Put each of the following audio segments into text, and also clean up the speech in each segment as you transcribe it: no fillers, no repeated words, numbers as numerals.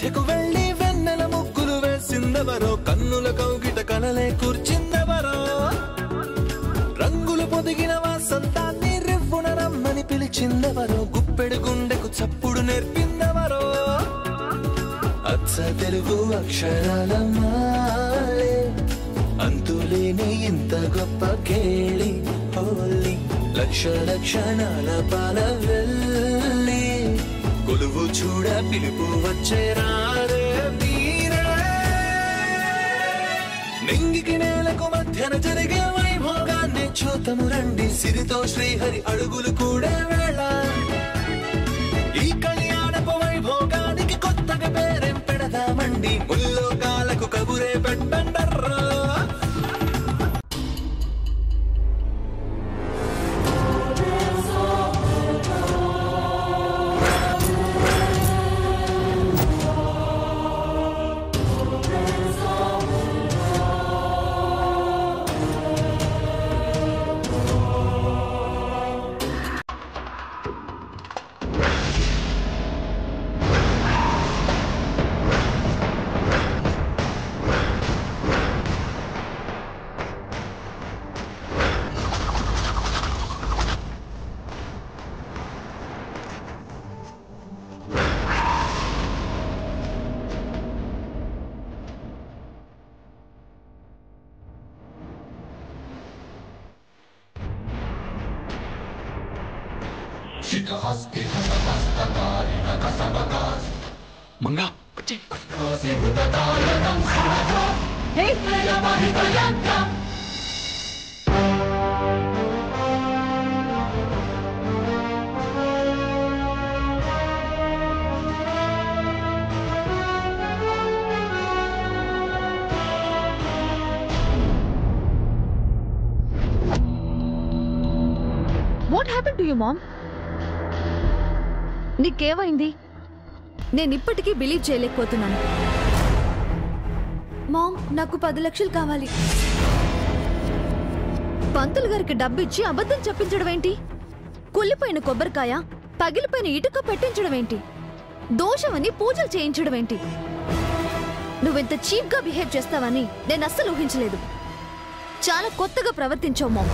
పూజకు వెళ్ళి వెన్నెల ముగ్గులు వేసిందెవరో, కన్నుల కౌగిట కలలే కూర్చిందెవరో, రంగులు పొదిగిన వాసంతాన్ని రివ్వున రమ్మని పిలిచిందెవరో, గుప్పెడు గుండెకు చప్పుడు నేర్పిందెవరో, అచ్చ తెలుగు అక్షరాల మాలే అంతులేని ఇంత గొప్ప కేళి హోలీ, లక్ష లక్షణాల పాల వెళ్ళి కొలువు చూడ పిలుపు వచ్చే రారే వీరే, నింగికి నేలకు మధ్యన జరిగే వైభోగాన్ని చూతము రండి, సిరితో శ్రీహరి అడుగులు కూడా వేళ, ఈ కళ్యాణపు వైభోగానికి కొత్తగా పేరేం పెడదామండి, ముల్లోకాలకు కబురే పెట్టండర్రా. Manga What happened to you, Mom? నీకేమైంది? నేను ఇప్పటికీ బిలీవ్ చేయలేకపోతున్నాను. మామ్, నాకు 10 లక్షలు కావాలి. పంతులు గారికి డబ్బు ఇచ్చి అబద్ధం చెప్పించడం ఏంటి? కుళ్ళిపోయిన కొబ్బరికాయ, పగిలిపోయిన ఇటుక పెట్టించడం ఏంటి? దోషమని పూజలు చేయించడం ఏంటి? నువ్వెంత చీప్ గా బిహేవ్ చేస్తావని నేను అస్సలు ఊహించలేదు. చాలా కొత్తగా ప్రవర్తించావు మామ్.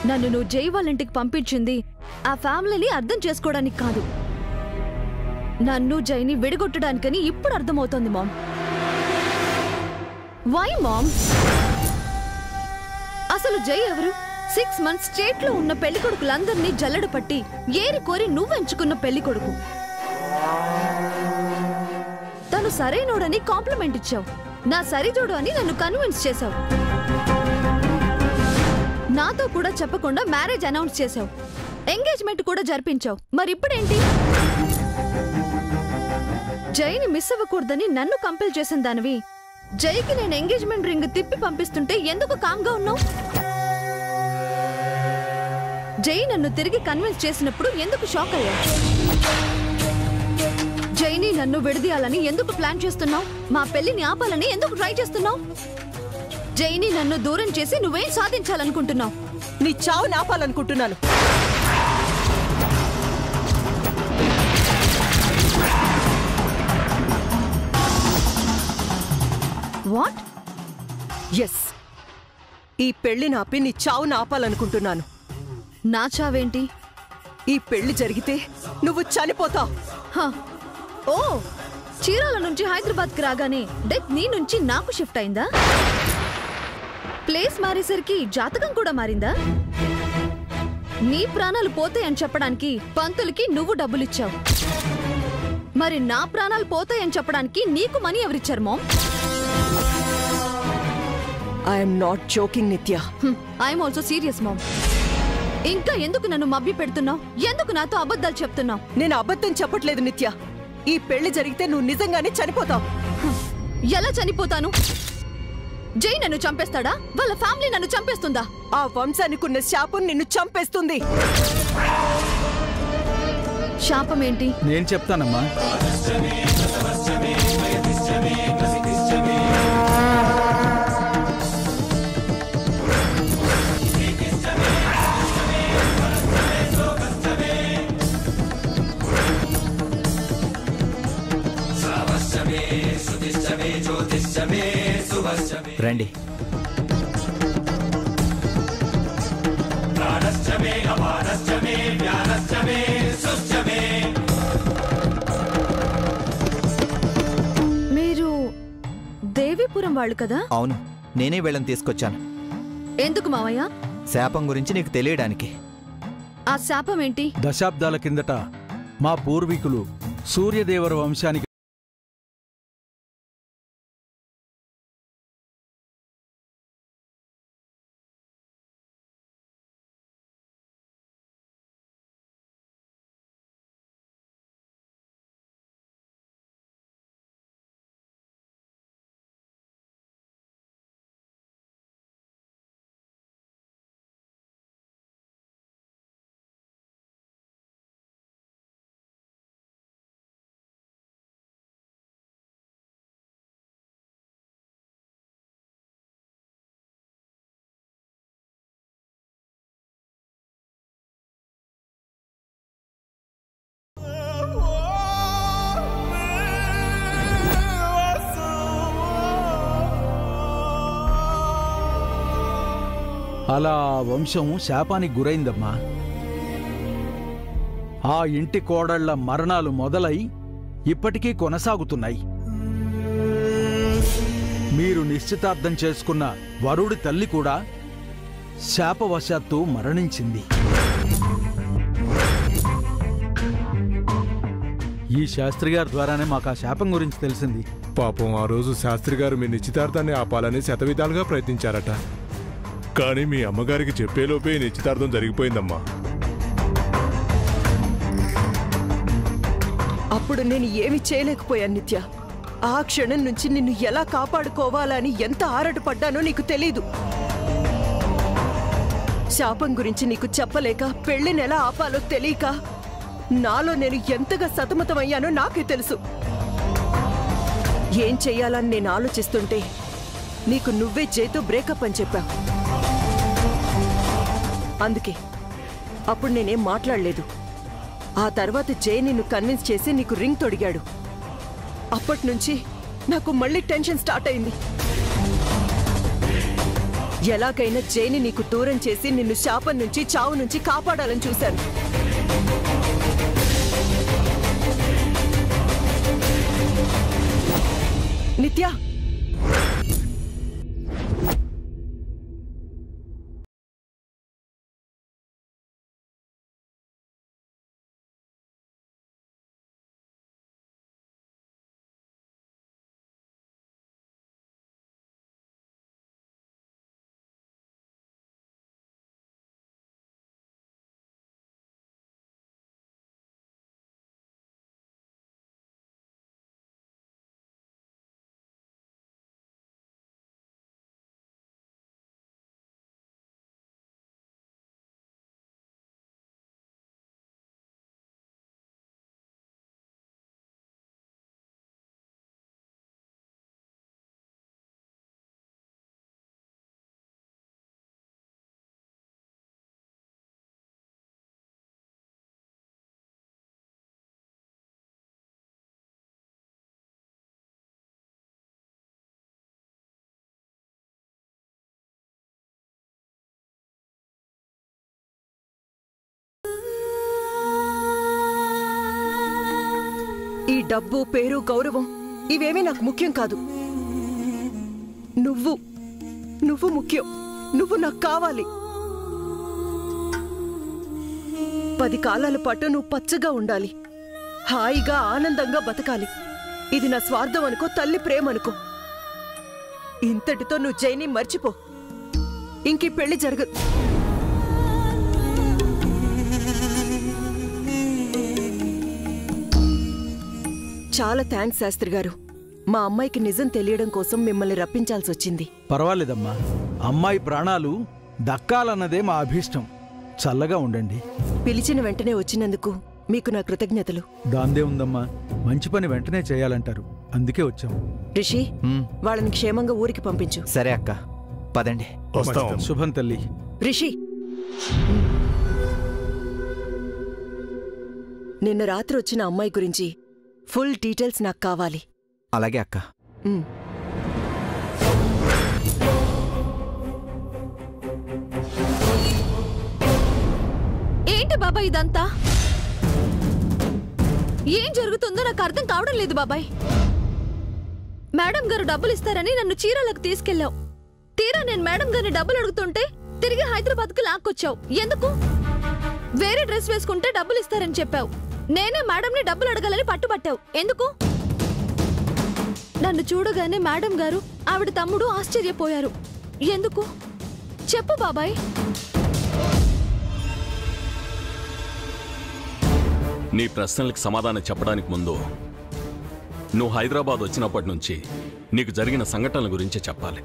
నన్ను నువ్వు జై వాళ్ళ ఇంటికి పంపించింది ఆ ఫ్యామిలీని అర్థం చేసుకోవడానికి కాదు, నన్ను జైని విడగొట్టడానికని ఇప్పుడు అర్థమవుతోంది మామ్. Why ma'am? అసలు జై ఎవరు? 6 months స్టేట్ లో ఉన్న పెళ్లి కొడుకులందరినీ జల్లెడ పట్టి ఏరి కోరి నువ్వెంచుకున్న పెళ్లి కొడుకు. తను సరైనోడని కాంప్లిమెంట్ ఇచ్చావు, నా సరిజోడు అని నన్ను కన్విన్స్ చేశావు. నాతో కూడా చెప్పకుండా మ్యారేజ్ అనౌన్స్ చేశావు, ఎంగేజ్మెంట్ కూడా జరిపించావు. మరి ఇప్పుడేంటి? జైని మిస్ అవ్వకూడదని నన్ను కంపెల్ చేసిన దానివి, జైకి నేను ఎంగేజ్మెంట్ రింగ్ తిప్పి పంపిస్తుంటే ఎందుకు కామ్గా ఉన్నావు? జై నన్ను తిరిగి కన్విన్స్ చేసినప్పుడు ఎందుకు షాక్ అయ్యావు? జైని నన్ను విడదీయాలని ఎందుకు ప్లాన్ చేస్తున్నావు? మా పెళ్లిని ఆపాలని ఎందుకు ట్రై చేస్తున్నావు? జైని నన్ను దూరం చేసి నువ్వేం సాధించాలనుకుంటున్నావు? నీ చావు నాపాలనుకుంటున్నాను. వాట్? ఎస్, ఈ పెళ్లి నాపి నీ చావు నాపాలనుకుంటున్నాను. నా చావేంటి? ఈ పెళ్లి జరిగితే నువ్వు చనిపోతావు. ఓ, చీరాల నుంచి హైదరాబాద్కి రాగానే డెత్ నీ నుంచి నాకు షిఫ్ట్ అయిందా? ప్లేస్ మారేసరికి జాతకం కూడా మారిందా? నీ ప్రాణాలు పోతాయని చెప్పడానికి పంతులకి నువ్వు డబ్బులిచ్చావు, మరి నా ప్రాణాలు పోతాయని చెప్పడానికి నీకు మనీ ఎవరిచ్చారు mom? I'm not joking Nitya. I'm also serious mom. ఇంకా ఎందుకు నన్ను మభ్య పెడుతున్నావు? ఎందుకు నాతో అబద్ధాలు చెప్తున్నావు? నేను అబద్ధం చెప్పట్లేదు నిత్య. ఈ పెళ్లి జరిగితే నువ్వు నిజంగానే చనిపోతావు. ఎలా చనిపోతాను? జై నన్ను చంపేస్తాడా? వాళ్ళ ఫ్యామిలీ నన్ను చంపేస్తుందా? ఆ వంశానికున్న శాపం నిన్ను చంపేస్తుంది. శాపం ఏంటి? నేను చెప్తానమ్మా. రండి. మీరు దేవీపురం వాళ్ళు కదా? అవును, నేనే వీళ్ళని తీసుకొచ్చాను. ఎందుకు మావయ్య? శాపం గురించి నీకు తెలియడానికి. ఆ శాపం ఏంటి? దశాబ్దాల కిందట మా పూర్వీకులు సూర్యదేవర వంశానికి అలా వంశం శాపానికి గురైందమ్మా. ఆ ఇంటి కోడళ్ల మరణాలు మొదలై ఇప్పటికీ కొనసాగుతున్నాయి. మీరు నిశ్చితార్థం చేసుకున్న వరుడి తల్లి కూడా శాపవశాత్తు మరణించింది. ఈ శాస్త్రి గారి ద్వారానే మాకు ఆ శాపం గురించి తెలిసింది. పాపం ఆ రోజు శాస్త్రి గారు మీ నిశ్చితార్థాన్ని ఆపాలని శతవిధాలుగా ప్రయత్నించారట. కానీ మీ అమ్మగారికి చెప్పేలోపే నిశ్చితార్థం జరిగిపోయిందమ్మా. అప్పుడు నేను ఏమి చేయలేకపోయాను నిత్య. ఆ క్షణం నుంచి నిన్ను ఎలా కాపాడుకోవాలని ఎంత ఆరాటపడ్డానో నీకు తెలీదు. శాపం గురించి నీకు చెప్పలేక, పెళ్లిని ఎలా ఆపాలో తెలియక నాలో నేను ఎంతగా సతమతమయ్యానో నాకే తెలుసు. ఏం చెయ్యాలని నేను ఆలోచిస్తుంటే నీకు నువ్వే జైతో బ్రేకప్ అని చెప్పావు. అందుకే అప్పుడు నేనేం మాట్లాడలేదు. ఆ తర్వాత జై నిన్ను కన్విన్స్ చేసి నీకు రింగ్ తొడిగాడు. అప్పటి నుంచి నాకు మళ్ళీ టెన్షన్ స్టార్ట్ అయింది. ఎలాగైనా జైని నీకు దూరం చేసి నిన్ను శాపం నుంచి, చావు నుంచి కాపాడాలని చూశాను. నిత్య, ఈ డబ్బు, పేరు, గౌరవం ఇవేమీ నాకు ముఖ్యం కాదు. నువ్వు ముఖ్యం. నువ్వు నాకు కావాలి. 10 కాలాల పాటు నువ్వు పచ్చగా ఉండాలి, హాయిగా ఆనందంగా బతకాలి. ఇది నా స్వార్థం అనుకో, తల్లి ప్రేమ అనుకో. ఇంతటితో నువ్వు జైని మర్చిపో. ఇంకీ పెళ్లి జరగదు. చాలా థ్యాంక్స్ శాస్త్రి గారు. మా అమ్మాయికి నిజం తెలియడం కోసం మిమ్మల్ని రప్పించాల్సి వచ్చింది. పర్వాలేదమ్మా. అమ్మాయి ప్రాణాలు దక్కాలన్నదే మా అభీష్టం. చల్లగా ఉండండి. పిలిచిన వెంటనే వచ్చినందుకు మీకు నా కృతజ్ఞతలు. దాందే ఉందమ్మా. మంచి పని వెంటనే చేయాలంటారు, అందుకే వచ్చాం. రిషి, వాళ్ళని క్షేమంగా ఊరికి పంపించు. సరే అక్క, పదండి. శుభం తల్లి. రిషి, నిన్న రాత్రి వచ్చిన అమ్మాయి గురించి ఫుల్ డీటెయిల్స్ నాకు కావాలి. అలాగే అక్క. బాబాయ్ ఇదంతా? ఏం జరుగుతుందో నాకు అర్థం కావడం లేదు బాబాయ్. మేడం గారు డబ్బులు ఇస్తారని నన్ను చీరాలకు తీసుకెళ్లావు. తీరా నేను మేడం గారిని డబ్బులు అడుగుతుంటే తిరిగి హైదరాబాద్కు లాక్కొచ్చావు. ఎందుకు? వేరే డ్రెస్ వేసుకుంటే డబ్బులు ఇస్తారని చెప్పావు. నేనే మేడంని డబ్బులు అడగాలని పట్టుబట్టావు. ఎందుకు? నన్ను చూడగానే మేడం గారు ఆవిడ తమ్ముడు ఆశ్చర్యపోయారు. ఎందుకు చెప్పు బాబాయ్. నీ ప్రశ్నలకు సమాధానం చెప్పడానికి ముందు నువ్వు హైదరాబాద్ వచ్చినప్పటి నుంచి నీకు జరిగిన సంఘటనల గురించి చెప్పాలి.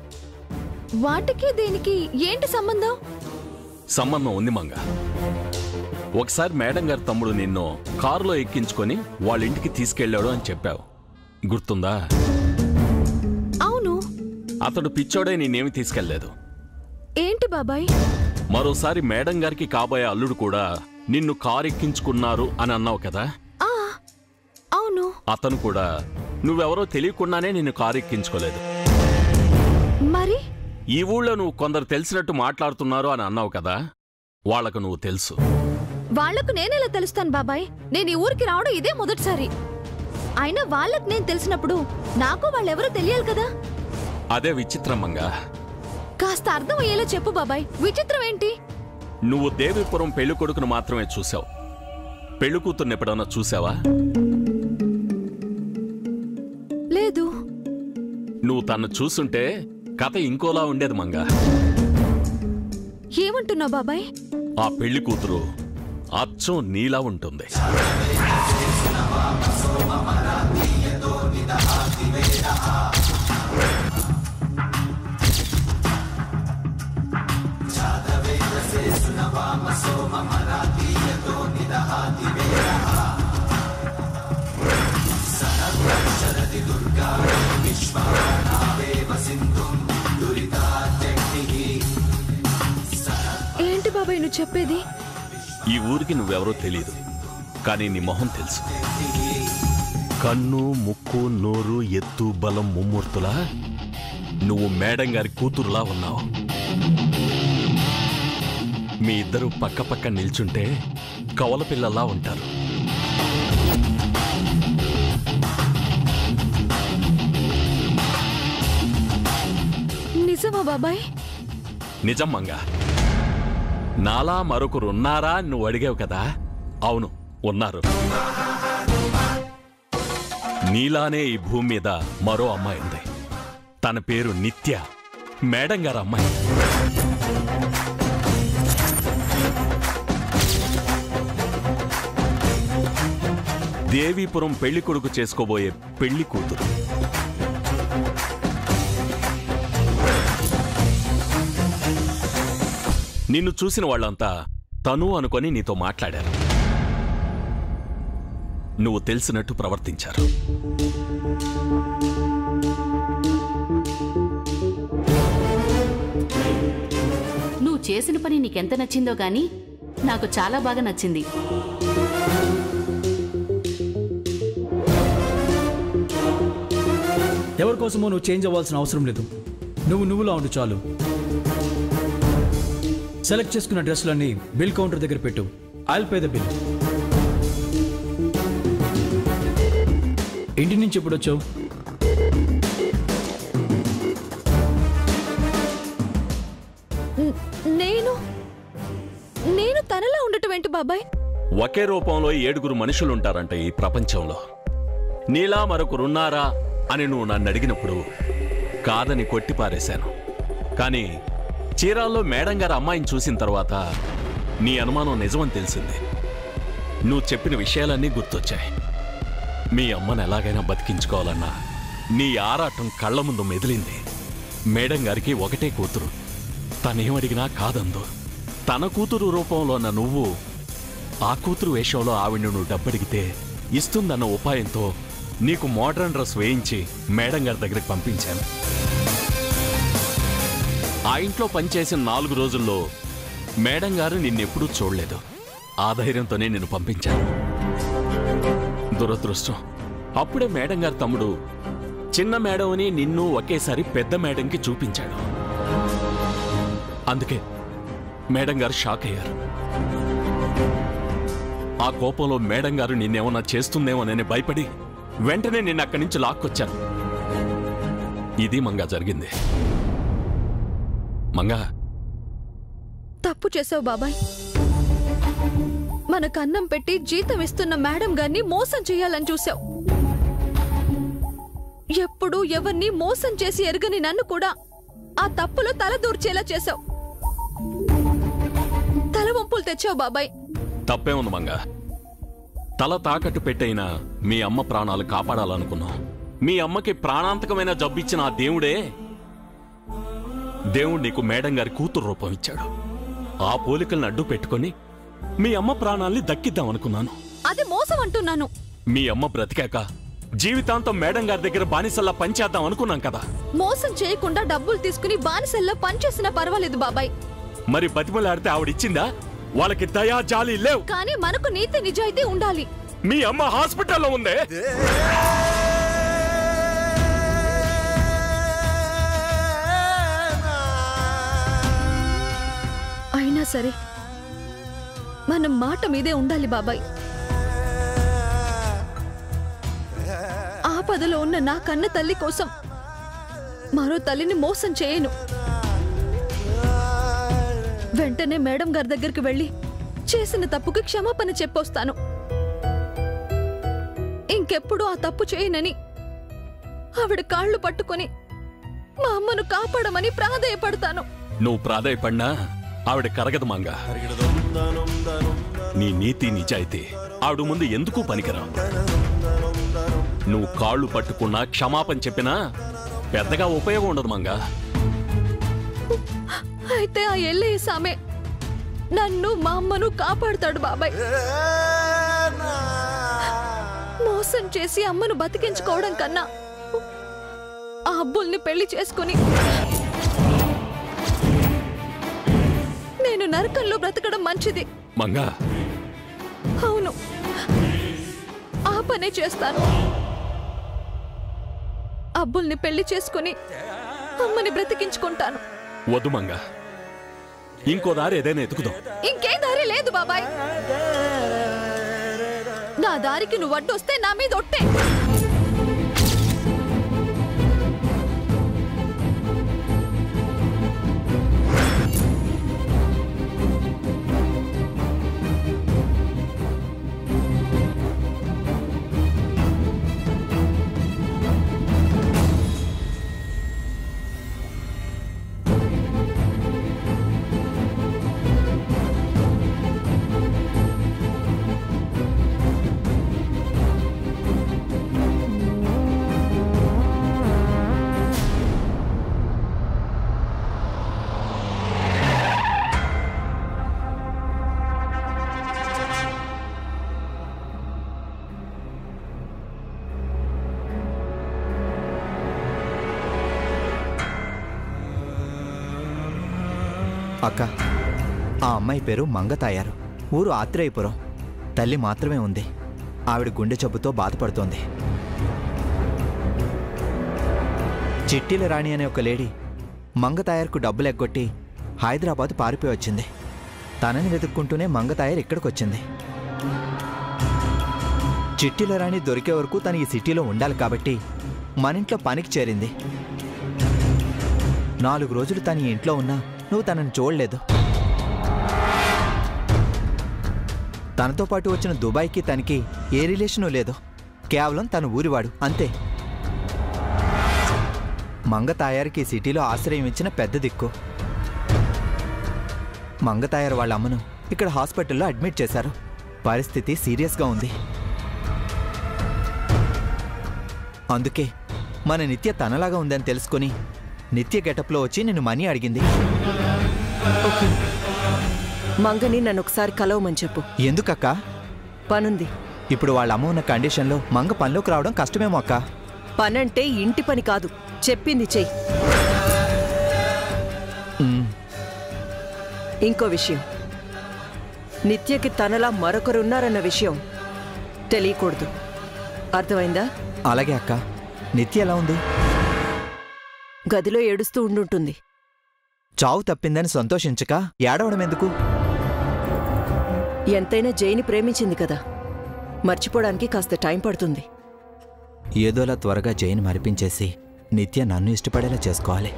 వాటికి దీనికి ఏంటి సంబంధం? సంబంధం ఉంది మంగ. ఒకసారి మేడం గారి తమ్ముడు నిన్ను కారులో ఎక్కించుకొని వాళ్ళ ఇంటికి తీసుకెళ్లాడు అని చెప్పావు, గుర్తుందా? అవును. అతడు పిచ్చోడే నేనేమి తీసుకెళ్లేదు. ఏంటి బాబాయ్? మరోసారి మేడం గారికి కాబోయే అల్లుడు కూడా నిన్ను కారు ఎక్కించుకున్నారు అని అన్నావు కదా? అవును. అతను కూడా నువ్వెవరో తెలియకుండానే నిన్ను కారు ఎక్కించుకోలేదు. మరి ఈ ఊళ్ళో నువ్వు కొందరు తెలిసినట్టు మాట్లాడుతున్నారు అని అన్నావు కదా? వాళ్లకు నువ్వు తెలుసు. వాళ్లకు నేనెలా తెలుస్తాను బాబాయ్? నేను ఈ ఊరికి రావడం ఇదే మొదటిసారి. అయినా వాళ్ళకు నేను తెలిసినప్పుడు నాకు వాళ్ళెవరో తెలియాలి కదా? అదే విచిత్రమంగా. కాస్త అర్థమయ్యేలా చెప్పు బాబాయ్. విచిత్రం ఏంటి? నువ్వు దేవీపురం పెళ్లి కొడుకును మాత్రమే చూసావు. పెళ్లి కూతుర్ని ఎప్పుడన్నా చూసావా? లేదు. నువ్వు తను చూసుంటే కథ ఇంకోలా ఉండేది మంగా. ఏమంటున్నావు బాబాయ్? ఆ పెళ్లి కూతురు అచ్చం నీలా ఉంటుంది. ఏంటి బాబాయ్ నువ్వు చెప్పేది? ఈ ఊరికి నువ్వెవరో తెలియదు, కానీ నీ మొహం తెలుసు. కన్ను, ముక్కు, నోరు, ఎత్తు, బలం ముమ్మూర్తులా నువ్వు మేడం గారి కూతురులా ఉన్నావు. మీ ఇద్దరు పక్క పక్క నిల్చుంటే కవల పిల్లలా ఉంటారు. నిజమా బాబాయ్? నిజం మంగా. నాలా మరొకరున్నారా నువ్వు అడిగావు కదా? అవును, ఉన్నారు. నీలానే ఈ భూమి మీద మరో అమ్మాయి ఉంది. తన పేరు నిత్య, మేడం గారు అమ్మాయి. దేవీపురం పెళ్లి కొడుకు చేసుకోబోయే పెళ్లి కూతురు. నిన్ను చూసిన వాళ్ళంతా తను అనుకొని నీతో మాట్లాడారు. నువ్వు తెలిసినట్టు ప్రవర్తించారు. నువ్వు చేసిన పని నీకెంత నచ్చిందో గాని నాకు చాలా బాగా నచ్చింది. ఎవరికోసమో నువ్వు చేంజ్ అవ్వాల్సిన అవసరం లేదు. నువ్వులా ఉండు చాలు. సెలెక్ట్ చేసుకున్న డ్రెస్సులన్నీ బిల్ కౌంటర్ దగ్గర పెట్టు. I'll pay the bill. ఇంటి నుంచి ఎప్పుడు వచ్చావు? నేను తనలా ఉండటం ఏంటి బాబాయ్? ఒకే రూపంలో 7 మనుషులుంటారంట ఈ ప్రపంచంలో. నీలా మరొకరున్నారా అని నువ్వు నన్ను అడిగినప్పుడు కాదని కొట్టిపారేశాను. కానీ చీరాల్లో మేడం గారి అమ్మాయిని చూసిన తర్వాత నీ అనుమానం నిజమని తెలిసింది. నువ్వు చెప్పిన విషయాలన్నీ గుర్తొచ్చాయి. మీ అమ్మను ఎలాగైనా బతికించుకోవాలన్నా నీ ఆరాటం కళ్ల ముందు మెదిలింది. మేడం గారికి ఒకటే కూతురు. తనేమడిగినా కాదందు. తన కూతురు రూపంలో ఉన్న నువ్వు ఆ కూతురు వేషంలో ఆవిడ్ని నువ్వు డబ్బడిగితే ఇస్తుందన్న ఉపాయంతో నీకు మోడ్రన్ డ్రెస్ వేయించి మేడం గారి దగ్గరికి పంపించాను. ఆ ఇంట్లో పనిచేసిన 4 రోజుల్లో మేడం గారు నిన్నెప్పుడూ చూడలేదు. ఆ ధైర్యంతోనే నిన్ను పంపించాను. దురదృష్టం, అప్పుడే మేడం గారి తమ్ముడు చిన్న మేడంని నిన్ను ఒకేసారి పెద్ద మేడంకి చూపించాడు. అందుకే మేడం గారు షాక్ అయ్యారు. ఆ కోపంలో మేడం గారు నిన్నేమన్నా చేస్తుందేమోనని భయపడి వెంటనే నిన్న అక్కడి నుంచి లాక్కొచ్చాను. ఇది మంగా జరిగింది. మంగా, తప్పు చేసావు బాబాయ్. మనకు అన్నం పెట్టి జీతం ఇస్తున్న మేడం గారిని మోసం చేయాలని చూసావు. ఎప్పుడు ఎవరిని మోసం చేసి ఎరగని నన్ను కూడా ఆ తప్పులో తల దూర్చేలా చేశావు. తల వంపులు తెచ్చావు బాబాయ్. తప్పే ఉంది మంగా. తల తాకట్టు పెట్టైనా మీ అమ్మ ప్రాణాలు కాపాడాలనుకున్నాం. మీ అమ్మకి ప్రాణాంతకమైన జబ్బిచ్చిన ఆ దేవుడు నీకు మేడం గారి కూతురు రూపం ఇచ్చాడు. ఆ పోలికలను అడ్డు పెట్టుకుని మీ అమ్మ ప్రాణాల్ని దక్కిద్దామనుకున్నాను. అది మోసం అంటున్నాను. మీ అమ్మ బ్రతికాక జీవితాంతం మేడం గారి దగ్గర బానిసల్లా పనిచేద్దాం అనుకున్నాం కదా. మోసం చేయకుండా డబ్బులు తీసుకుని బానిసల్లా పనిచేసినా పర్వాలేదు బాబాయ్. మరి బతిమలాడితే ఆవిడిచ్చిందా? వాళ్ళకి దయా జాలి లేవు. కానీ మనకు నీతి నిజాయితీ ఉండాలి. మీ అమ్మ హాస్పిటల్లో ఉందే. అయినా సరే మనం మాట మీదే ఉండాలి బాబాయ్. ఆపదలో ఉన్న నా కన్న తల్లి కోసం మరో తల్లిని మోసం చేయను. వెంటనే మేడం గారి దగ్గరికి వెళ్ళి చేసిన తప్పుకి క్షమాపణ చెప్పొస్తాను. ఇంకెప్పుడు ఆ తప్పు చేయనని ఆవిడ కాళ్ళు పట్టుకొని మా అమ్మను కాపాడమని ప్రాధేయపడతాను. నువ్వు ప్రాధేయపడినా ఆవిడ కరగదు మంగా. నీ నీతి నిజాయితీ ఆవిడ ముందు ఎందుకు పనికిరావు. నువ్వు కాళ్ళు పట్టుకున్నా క్షమాపణ చెప్పినా పెద్దగా ఉపయోగం ఉండదు మంగా. అయితే ఆ ఎల్లయ్య సామే నన్ను మా అమ్మను కాపాడుతాడు బాబాయ్. మోసం చేసి అమ్మను బతికించుకోవడం కన్నా ఆ అబ్బుల్ని పెళ్లి చేసుకుని నేను నరకంలో బ్రతకడం మంచిది మంగా. అవును, ఆ పనే చేస్తాను. అబ్బుల్ని పెళ్లి చేసుకుని అమ్మని బ్రతికించుకుంటాను. వద్దు మంగా, ఇంకో దారి ఏదైనా ఎతుకుదాం. ఇంకే దారి లేదు బాబాయ్. నా దారికి నువ్వు అడ్డొస్తే నా మీద ఒట్టే. అక్క, ఆ అమ్మాయి పేరు మంగ తాయారు. ఊరు ఆత్రేయపురం. తల్లి మాత్రమే ఉంది. ఆవిడ గుండె జబ్బుతో బాధపడుతోంది. చిట్టీల రాణి అనే ఒక లేడీ మంగ తాయారుకు డబ్బులు ఎగ్గొట్టి హైదరాబాద్ పారిపోయి వచ్చింది. తనని వెతుక్కుంటూనే మంగ తాయారు ఇక్కడికి వచ్చింది. చిట్టీల రాణి దొరికే వరకు తను ఈ సిటీలో ఉండాలి కాబట్టి మన ఇంట్లో పనికి చేరింది. 4 రోజులు తను ఈ ఇంట్లో ఉన్నా నువ్వు తనని చూడలేదు. తనతో పాటు వచ్చిన దుబాయ్కి తనకి ఏ రిలేషను లేదు. కేవలం తన ఊరివాడు అంతే. మంగ తాయారుకి సిటీలో ఆశ్రయం ఇచ్చిన పెద్ద దిక్కు. మంగ తాయారు వాళ్ళ అమ్మను ఇక్కడ హాస్పిటల్లో అడ్మిట్ చేశారు. పరిస్థితి సీరియస్గా ఉంది. అందుకే మన నిత్య తనలాగా ఉందని తెలుసుకుని నిత్య గెటప్లో వచ్చి నిన్ను మనీ అడిగింది. మంగని నన్ను ఒకసారి కలవమని చెప్పు. ఎందుకక్కా? పనుంది. ఇప్పుడు వాళ్ళ అమ్మ ఉన్న కండిషన్లో మంగ పనిలోకి రావడం కష్టమేమో అక్క. పనంటే ఇంటి పని కాదు, చెప్పింది చెయ్యి. ఇంకో విషయం, నిత్యకి తనలా మరొకరున్నారన్న విషయం తెలియకూడదు. అర్థమైందా? అలాగే అక్క. నిత్య ఎలా ఉంది? గదిలో ఏడుస్తూ ఉండుంటుంది. చావు తప్పిందని సంతోషించక ఏడవడం ఎందుకు? ఎంతైనా జైని ప్రేమించింది కదా, మర్చిపోవడానికి కాస్త టైం పడుతుంది. ఏదోలా త్వరగా జైన్ మరిపించేసి నిత్య నన్ను ఇష్టపడేలా చేసుకోవాలి.